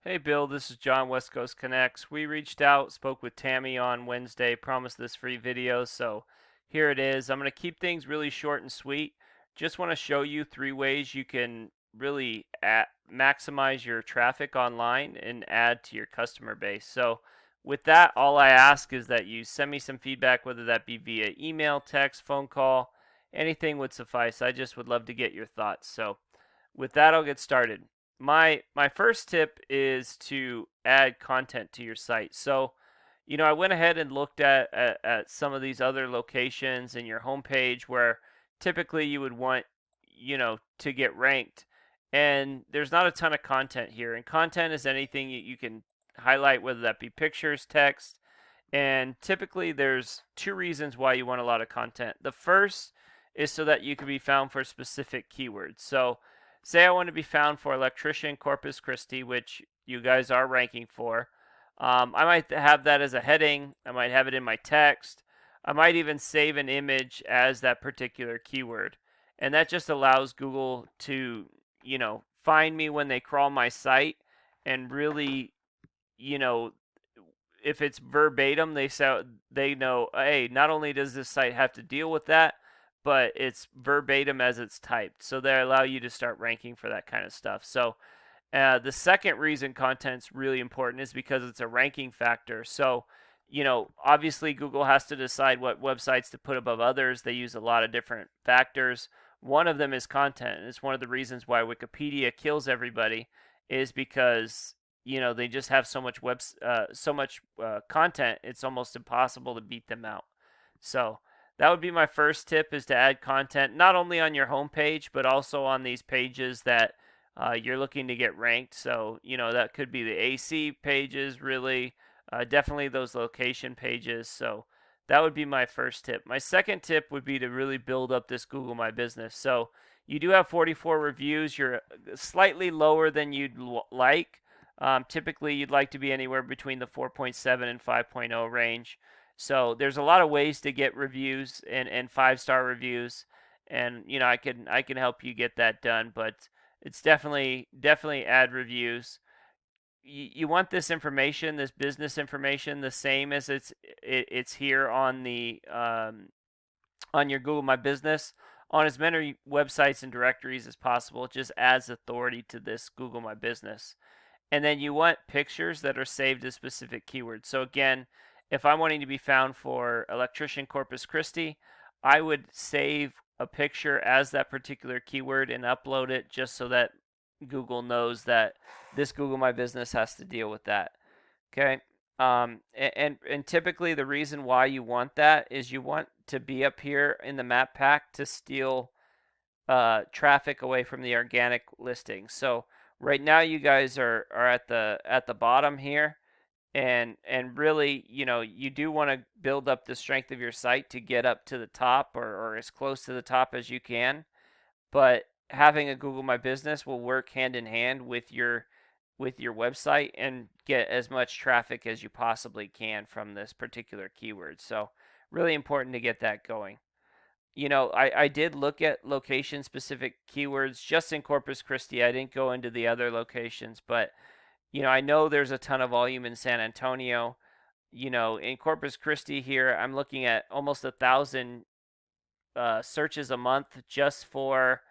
Hey Bill, this is John, West Coast Connects. We reached out, spoke with Tammy on Wednesday, promised this free video, so here it is. I'm going to keep things really short and sweet. Just want to show you 3 ways you can really maximize your traffic online and add to your customer base. So, with that, all I ask is that you send me some feedback, whether that be via email, text, phone call, anything would suffice. I just would love to get your thoughts. So, with that, I'll get started. My first tip is to add content to your site. So, I went ahead and looked at some of these other locations in your homepage where typically you would want, to get ranked. And there's not a ton of content here. And content is anything you can highlight, whether that be pictures, text, and typically there's 2 reasons why you want a lot of content. The first is so that you can be found for specific keywords. So, say I want to be found for Electrician Corpus Christi, which you guys are ranking for. I might have that as a heading. I might have it in my text. I might even save an image as that particular keyword. And that just allows Google to, find me when they crawl my site and really, you know, if it's verbatim, they know, hey, not only does this site have to deal with that, but it's verbatim as it's typed. So they allow you to start ranking for that kind of stuff. So the second reason content's really important is because it's a ranking factor. So, obviously Google has to decide what websites to put above others. They use a lot of different factors. One of them is content. And it's one of the reasons why Wikipedia kills everybody is because they just have so much content. It's almost impossible to beat them out. So that would be my first tip: is to add content not only on your homepage but also on these pages that you're looking to get ranked. So, that could be the AC pages, really, definitely those location pages. So, that would be my first tip. My second tip would be to really build up this Google My Business. So, you do have 44 reviews. You're slightly lower than you'd like. Typically, you'd like to be anywhere between the 4.7 and 5.0 range. So, there's a lot of ways to get reviews and 5-star reviews, and I can help you get that done. But it's definitely add reviews. You want this information, this business information, the same as it's here on your Google My Business, on as many websites and directories as possible. It just adds authority to this Google My Business. And then you want pictures that are saved as specific keywords. So again, if I'm wanting to be found for Electrician Corpus Christi, I would save a picture as that particular keyword and upload it just so that Google knows that this Google My Business has to deal with that. Okay. And typically the reason why you want that is you want to be up here in the map pack to steal traffic away from the organic listing. So right now you guys are at the bottom here, and really, you do want to build up the strength of your site to get up to the top, or as close to the top as you can. But having a Google My Business will work hand in hand with your website and get as much traffic as you possibly can from this particular keyword. So really important to get that going. I did look at location specific keywords just in Corpus Christi. I didn't go into the other locations, but I know there's a ton of volume in San Antonio. In Corpus Christi here, I'm looking at almost 1,000 searches a month just for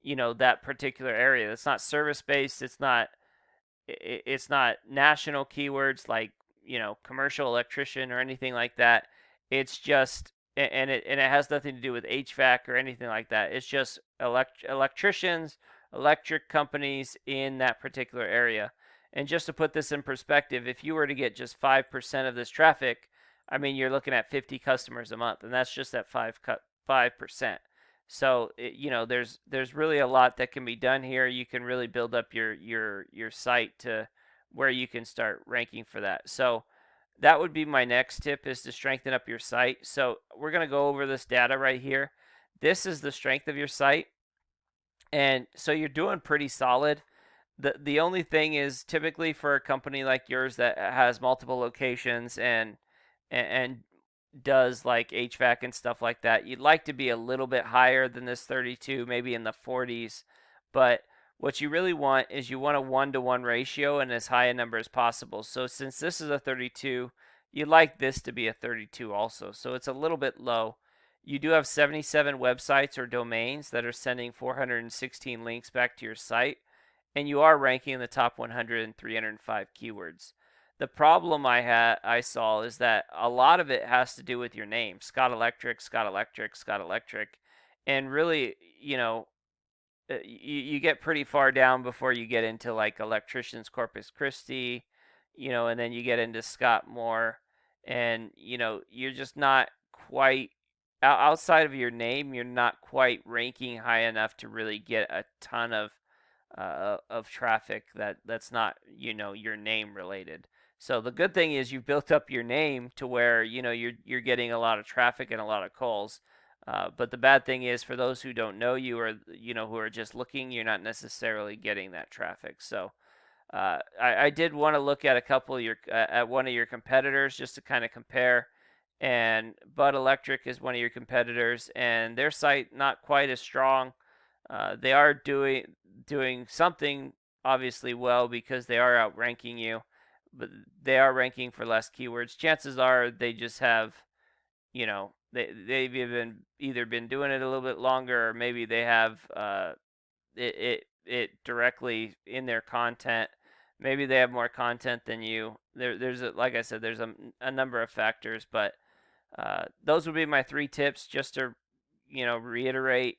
that particular area. It's not service based. It's not national keywords like commercial electrician or anything like that. It's just and it has nothing to do with HVAC or anything like that. It's just electricians, electric companies in that particular area. And just to put this in perspective, if you were to get just 5% of this traffic, I mean, you're looking at 50 customers a month, and that's just at 5%. So there's really a lot that can be done here. You can really build up your site to where you can start ranking for that. So that would be my next tip, is to strengthen up your site. So we're going to go over this data right here. This is the strength of your site. And so you're doing pretty solid. The only thing is, typically for a company like yours that has multiple locations and does like HVAC and stuff like that, you'd like to be a little bit higher than this 32, maybe in the 40s. But What you really want is you want a 1-to-1 ratio and as high a number as possible. So since this is a 32, you'd like this to be a 32 also. So it's a little bit low. You do have 77 websites or domains that are sending 416 links back to your site, and you are ranking in the top 100 and 305 keywords. The problem I saw is that a lot of it has to do with your name, Scott Electric, Scott Electric, Scott Electric, and really, you get pretty far down before you get into like Electricians Corpus Christi, and then you get into Scott Moore, and you're just not quite outside of your name. You're not quite ranking high enough to really get a ton of traffic that's not your name related. So the good thing is you've built up your name to where you're getting a lot of traffic and a lot of calls. But the bad thing is for those who don't know you or who are just looking, you're not necessarily getting that traffic. So I did want to look at a couple of your at one of your competitors just to kind of compare. And Bud Electric is one of your competitors, and their site not quite as strong. They are doing something obviously well because they are outranking you, but they are ranking for less keywords. Chances are they just have they've either been doing it a little bit longer, or maybe they have it directly in their content. Maybe they have more content than you. Like I said, there's a number of factors, but those would be my three tips just to reiterate: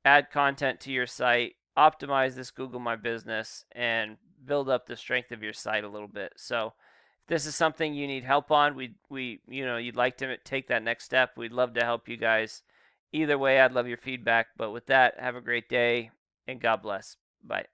add content to your site, optimize this Google My Business, and build up the strength of your site a little bit. So if this is something you need help on, you'd like to take that next step, we'd love to help you guys. Either way, I'd love your feedback. But with that, have a great day and God bless. Bye.